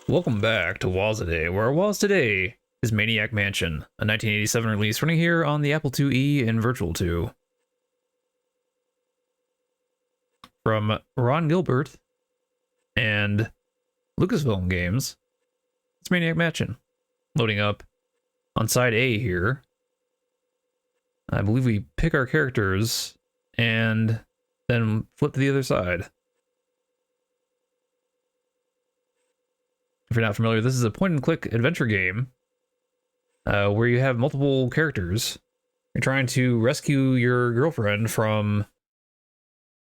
Welcome back to Walls Today, where our Walls today is Maniac Mansion, a 1987 release running here on the Apple IIe and Virtual 2. From Ron Gilbert and Lucasfilm Games, it's Maniac Mansion. Loading up on side A here. I believe we pick our characters and then flip to the other side. If you're not familiar, this is a point-and-click adventure game where you have multiple characters. You're trying to rescue your girlfriend from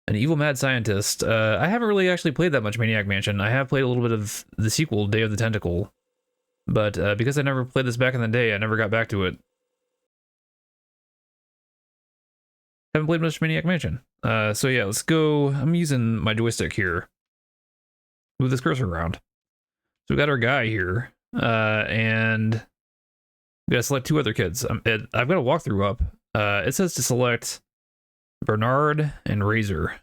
an evil mad scientist. I haven't really actually played that much Maniac Mansion. I have played a little bit of the sequel, Day of the Tentacle, but because I never played this back in the day, I never got back to it. Haven't played much Maniac Mansion. So yeah, let's go. I'm using my joystick here. Move this cursor around. So we got our guy here, and we gotta select two other kids. I've got a walkthrough up. It says to select Bernard and Razor.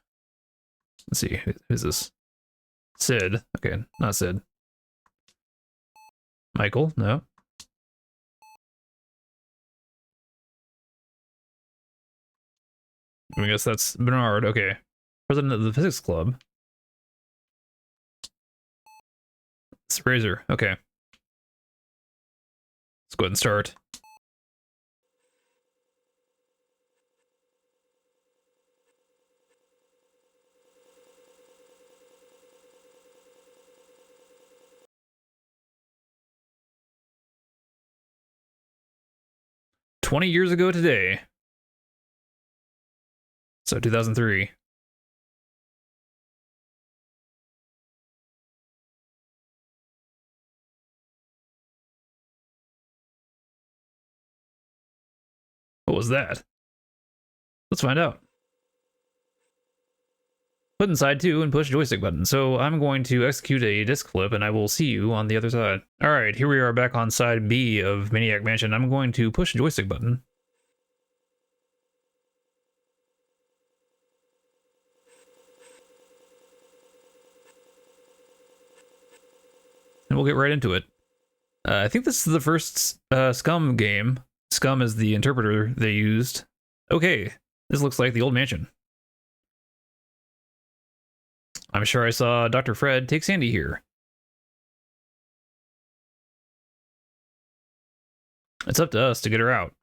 Let's see, who's this? Sid. Okay, not Sid. Michael, no. I guess that's Bernard. Okay, president of the physics club. It's Razor. Okay, let's go ahead and start. "20 years ago today." So 2003. What was that? Let's find out. Put inside 2 and push joystick button. So I'm going to execute a disc flip and I will see you on the other side. All right, here we are back on side B of Maniac Mansion. I'm going to push joystick button. And we'll get right into it. I think this is the first Scum game. Scum is the interpreter they used. Okay, this looks like the old mansion. I'm sure I saw Dr. Fred take Sandy here. It's up to us to get her out.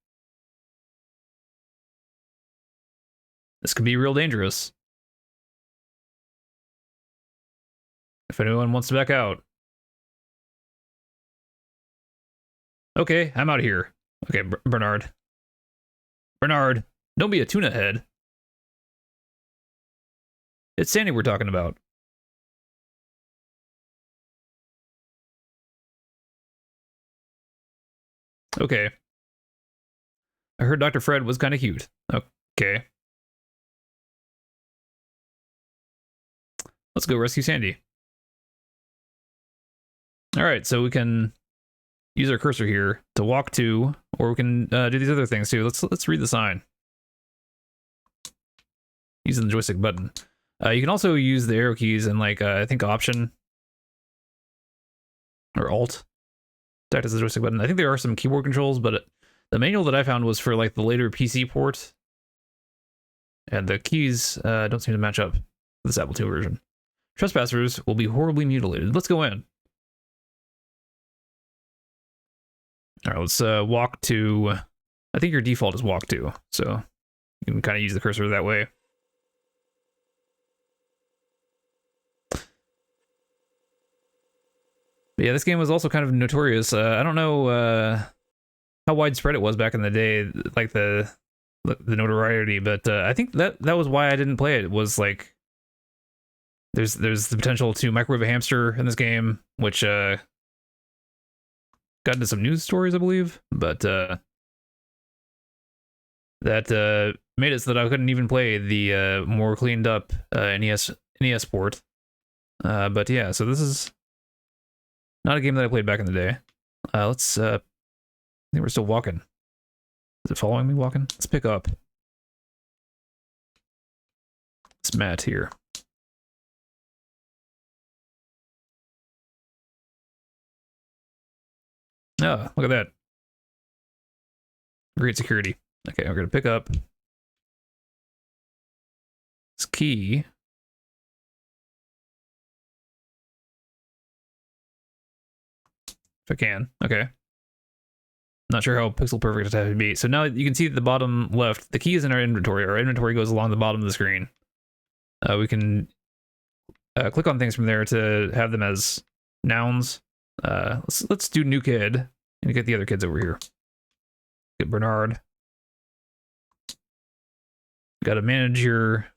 This could be real dangerous. If anyone wants to back out. Okay, I'm out of here. Okay, Bernard. Bernard, don't be a tuna head. It's Sandy we're talking about. Okay. I heard Dr. Fred was kind of cute. Okay. Let's go rescue Sandy. All right, so we can use our cursor here to walk to, or we can do these other things too. Let's read the sign. Using the joystick button. You can also use the arrow keys and I think Option or Alt to act as the joystick button. I think there are some keyboard controls, but the manual that I found was for the later PC port, and the keys don't seem to match up with this Apple II version. Trespassers will be horribly mutilated. Let's go in. All right, let's walk to. I think your default is walk to, so you can kind of use the cursor that way. But yeah, this game was also kind of notorious. I don't know how widespread it was back in the day, like the notoriety, but I think that was why I didn't play it. Was there's the potential to microwave a hamster in this game, which got into some news stories, I believe, but that made it so that I couldn't even play the more cleaned up NES port. But yeah, so this is not a game that I played back in the day. Let's I think we're still walking. Is it following me walking? Let's pick up. It's Matt here. Oh, look at that. Great security. Okay, we're gonna pick up this key. If I can. Okay. Not sure how pixel perfect it has to be. So now you can see at the bottom left, the key is in our inventory. Our inventory goes along the bottom of the screen. We can click on things from there to have them as nouns. Let's do new kid and get the other kids over here. Get Bernard. Got to manage your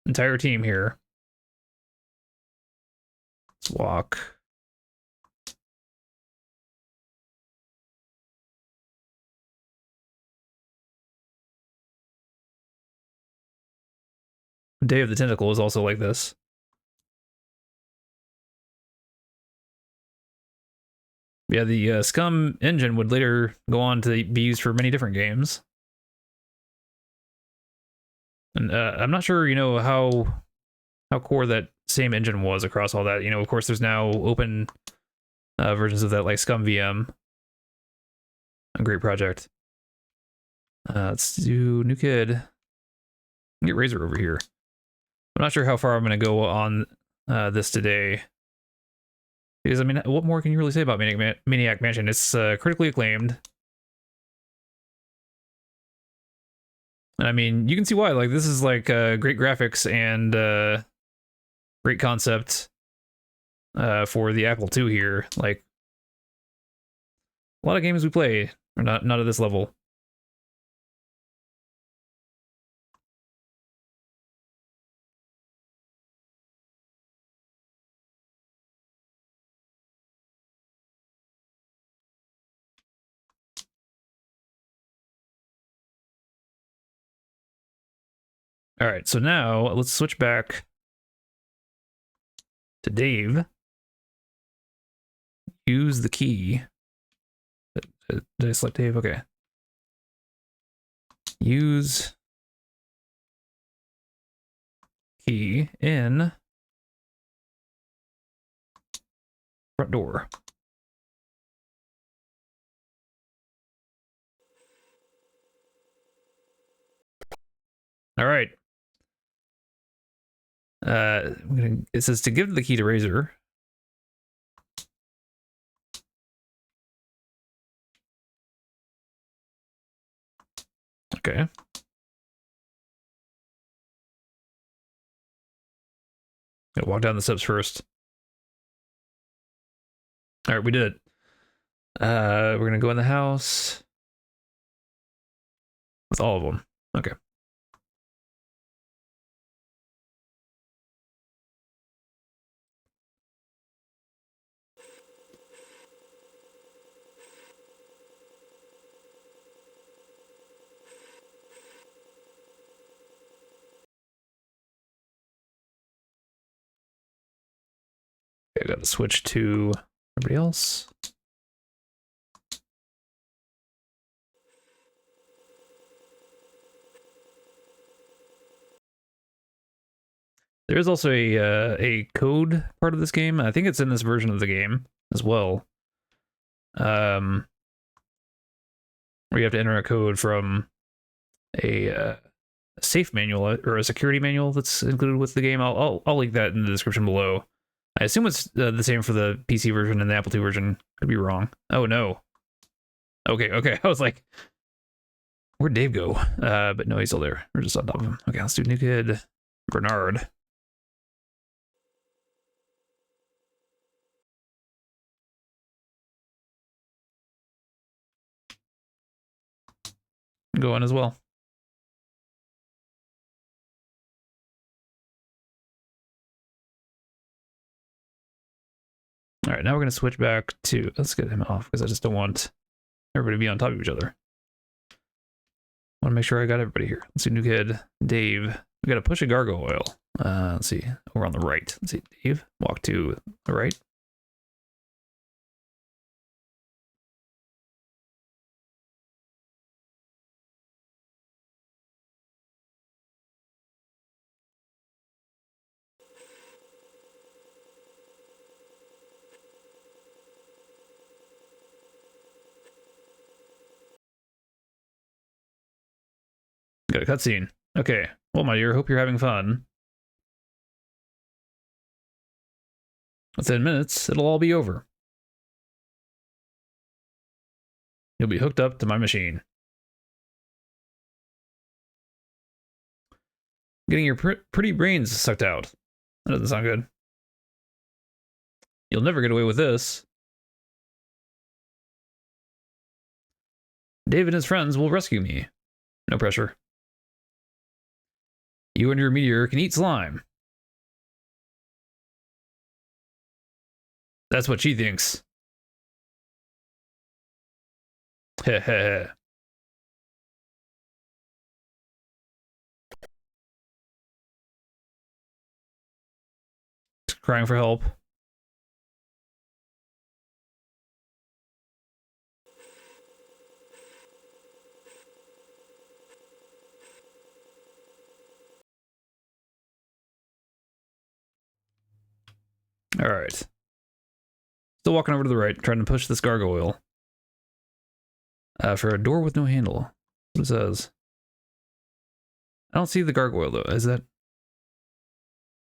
entire team here. Let's walk. Day of the Tentacle is also like this. Yeah, the Scum engine would later go on to be used for many different games. And I'm not sure, how core that same engine was across all that. Of course, there's now open versions of that, like Scum VM. A great project. Let's do new kid. Get Razor over here. I'm not sure how far I'm going to go on this today. Because, I mean, what more can you really say about Maniac Mansion? It's critically acclaimed. And I mean, you can see why. Like, this is like great graphics and great concept for the Apple II here. Like, a lot of games we play are not at this level. All right, so now let's switch back to Dave. Use the key. Did I select Dave? Okay. Use key in front door. All right. It says to give the key to Razor. Okay. Gotta walk down the steps first. All right, we did it. We're gonna go in the house with all of them. Okay. I gotta switch to everybody else. There is also a code part of this game. I think it's in this version of the game as well. Where you have to enter a code from a safe manual or a security manual that's included with the game. I'll link that in the description below. I assume it's the same for the PC version and the Apple II version. Could be wrong. Oh no. Okay. I was like, where'd Dave go? But no, he's still there. We're just on top of him. Okay, let's do new kid Bernard. Go in as well. All right, now we're going to switch back to, let's get him off because I just don't want everybody to be on top of each other. I want to make sure I got everybody here. Let's see, new kid, Dave. We got to push a gargoyle. Let's see, we're on the right. Let's see, Dave, walk to the right. cutscene. Okay. Well, my dear, hope you're having fun. Within minutes, it'll all be over. You'll be hooked up to my machine. Getting your pretty brains sucked out. That doesn't sound good. You'll never get away with this. Dave and his friends will rescue me. No pressure. You and your meteor can eat slime. That's what she thinks. Heh heh. Crying for help. All right. Still walking over to the right, trying to push this gargoyle. For a door with no handle. What it says. I don't see the gargoyle though. Is that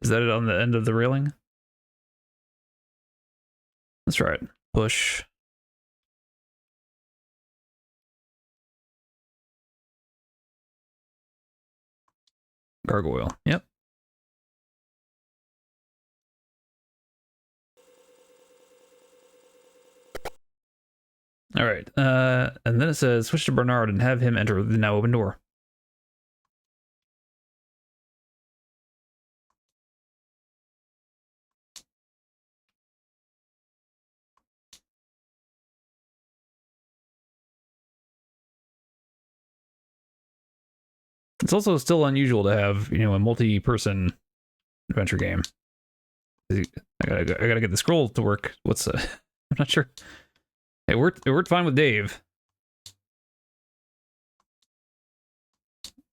it on the end of the railing? Let's try it. Push. Gargoyle. Yep. All right. And then it says switch to Bernard and have him enter the now open door. It's also still unusual to have, a multi-person adventure game. I gotta get the scroll to work. I'm not sure. It worked fine with Dave.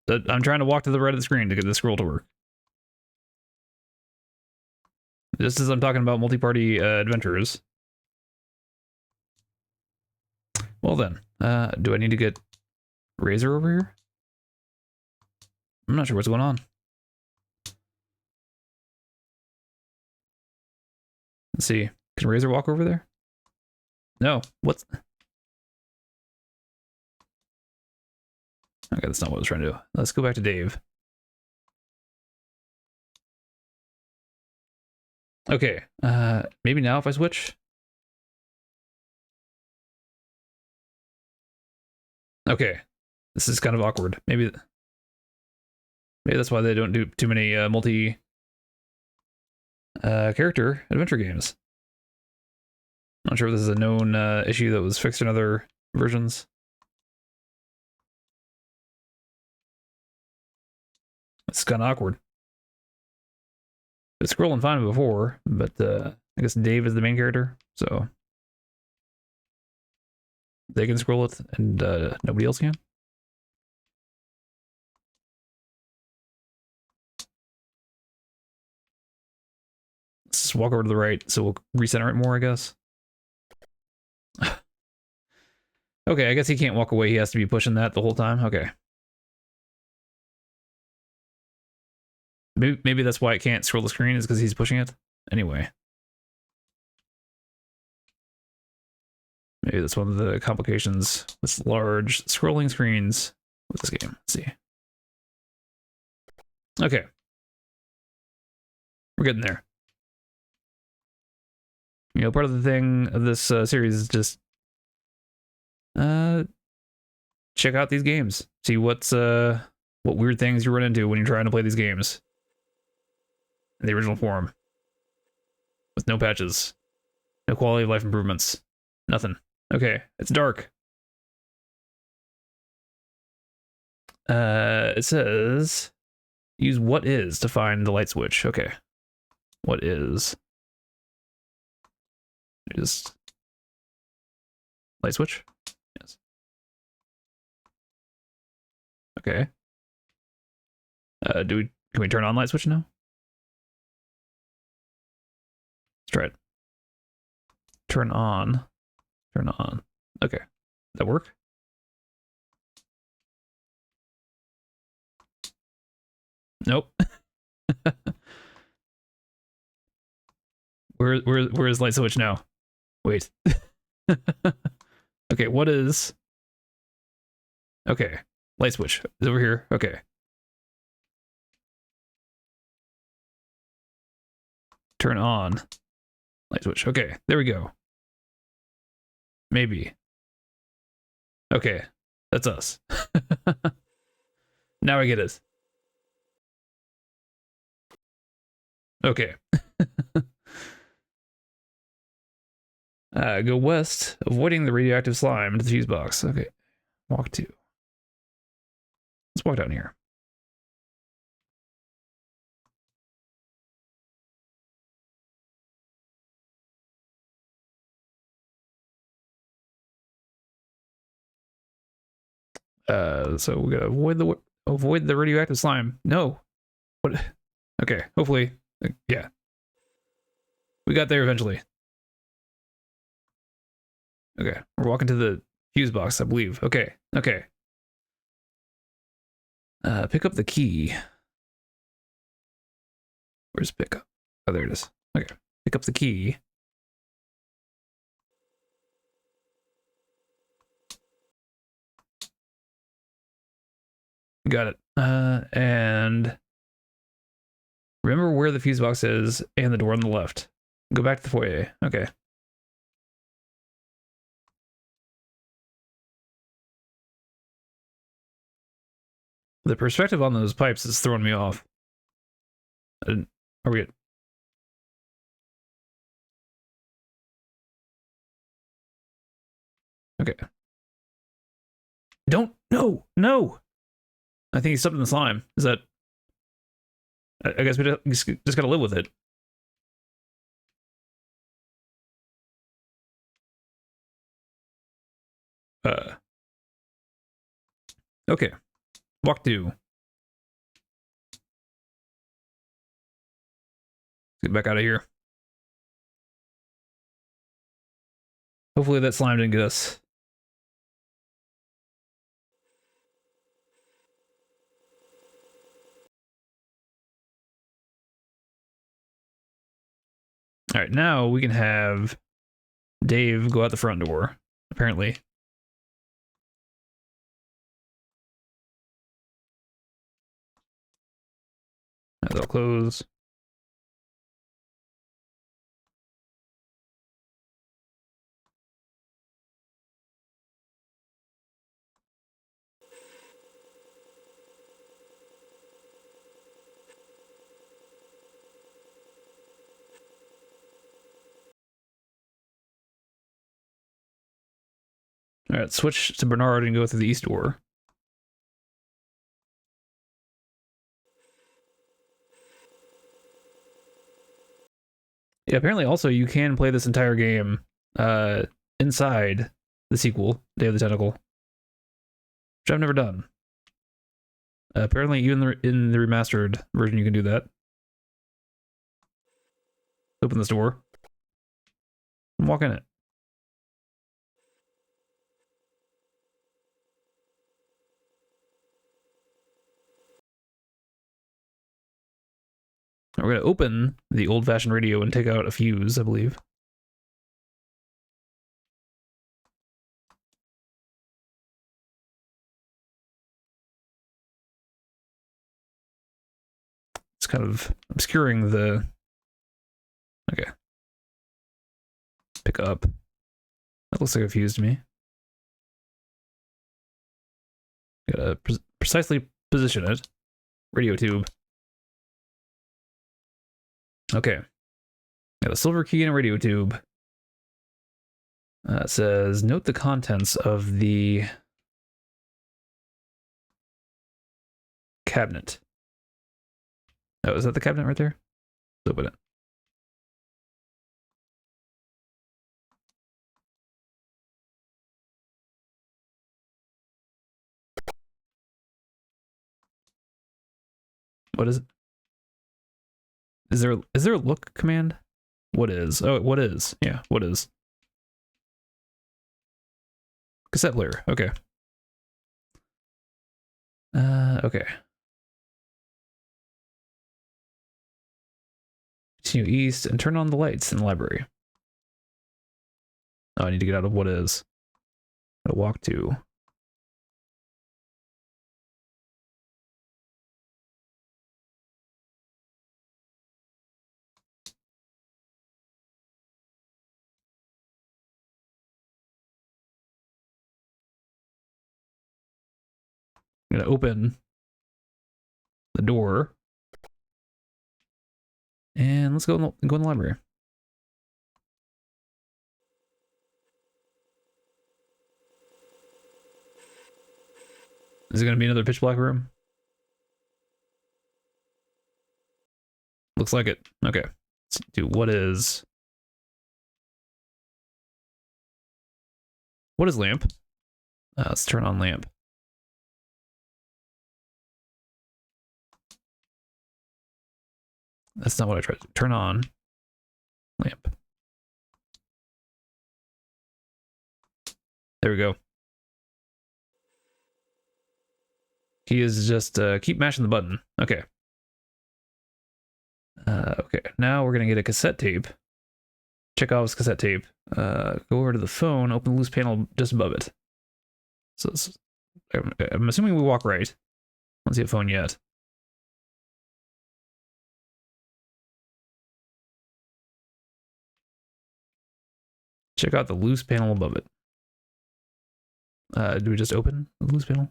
I'm trying to walk to the right of the screen to get the scroll to work. Just as I'm talking about multi-party adventures. Well then, do I need to get Razor over here? I'm not sure what's going on. Let's see. Can Razor walk over there? No. What's... Okay, that's not what I was trying to do. Let's go back to Dave. Okay, maybe now if I switch? Okay, this is kind of awkward. Maybe that's why they don't do too many multi character adventure games. Not sure if this is a known issue that was fixed in other versions. It's kind of awkward. It's scrolling fine before, but I guess Dave is the main character, so they can scroll it and nobody else can. Let's just walk over to the right, so we'll recenter it more, I guess. Okay, I guess he can't walk away. He has to be pushing that the whole time. Okay. Maybe that's why it can't scroll the screen, is because he's pushing it. Anyway. Maybe that's one of the complications with large scrolling screens with this game. Let's see. Okay. We're getting there. Part of the thing of this series is just check out these games. See what weird things you run into when you're trying to play these games in the original form. With no patches. No quality of life improvements. Nothing. Okay, it's dark. It says use what is to find the light switch. Okay. What is? Just light switch? Yes. Okay. Can we turn on light switch now? Let's try it. Turn on. Turn on. Okay. That work? Nope. Where is light switch now? Wait. Okay, what is... Okay, light switch is over here. Okay. Turn on light switch. Okay, there we go. Maybe. Okay, that's us. Now I get it. Okay. Go west, avoiding the radioactive slime to the fuse box. Okay, walk 2. Let's walk down here. So we gotta avoid the radioactive slime. No. What? Okay, hopefully, yeah. We got there eventually. Okay, we're walking to the fuse box, I believe. Okay, okay. Pick up the key. Where's pickup? Oh, there it is. Okay, pick up the key. Got it. And remember where the fuse box is and the door on the left. Go back to the foyer. Okay. The perspective on those pipes is throwing me off. Are we good? Okay. Don't. No. No. I think he's stepped in the slime. Is that... I guess we just gotta live with it. Okay. Walk 2. Get back out of here. Hopefully that slime didn't get us. All right, now we can have Dave go out the front door, apparently. That'll close. All right, switch to Bernard and go through the east door. Yeah, apparently also you can play this entire game inside the sequel, Day of the Tentacle, which I've never done. Apparently even in the remastered version you can do that. Open this door and walk in it. We're going to open the old-fashioned radio and take out a fuse, I believe. It's kind of obscuring the... Okay. Pick up. That looks like a fuse to me. Gotta precisely position it. Radio tube. Okay. Got a silver key and a radio tube. It says, note the contents of the cabinet. Oh, is that the cabinet right there? Let's open it. What is it? Is there a look command? What is? Oh, what is? Yeah, what is? Cassette player. Okay. Okay. Continue east and turn on the lights in the library. Oh, I need to get out of what is. Gotta walk to. I'm gonna open the door. And let's go in the library. Is it going to be another pitch black room? Looks like it. Okay. Let's do what is lamp? Let's turn on lamp. That's not what I tried to turn on lamp. There we go. He is just keep mashing the button. Okay. Okay, now we're gonna get a cassette tape. Chekhov's cassette tape. Go over to the phone, open the loose panel just above it. So I'm assuming we walk right. I don't see a phone yet. Check out the loose panel above it. Do we just open the loose panel?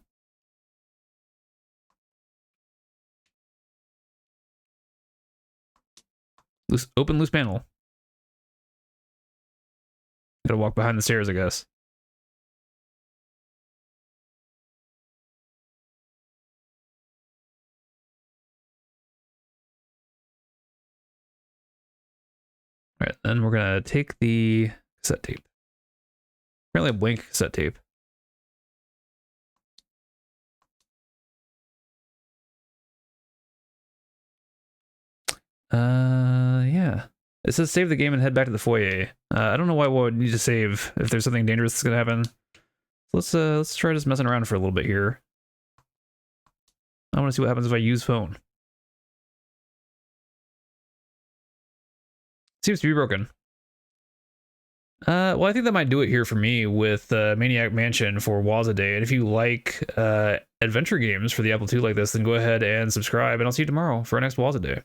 Open loose panel. Gotta walk behind the stairs, I guess. All right, then we're gonna take the cassette tape. Apparently a blank cassette tape. Yeah. It says save the game and head back to the foyer. I don't know why we would need to save if there's something dangerous that's gonna happen. Let's try just messing around for a little bit here. I want to see what happens if I use phone. Seems to be broken. Well, I think that might do it here for me with Maniac Mansion for Waza Day. And if you like adventure games for the Apple II like this, then go ahead and subscribe, and I'll see you tomorrow for our next Waza Day.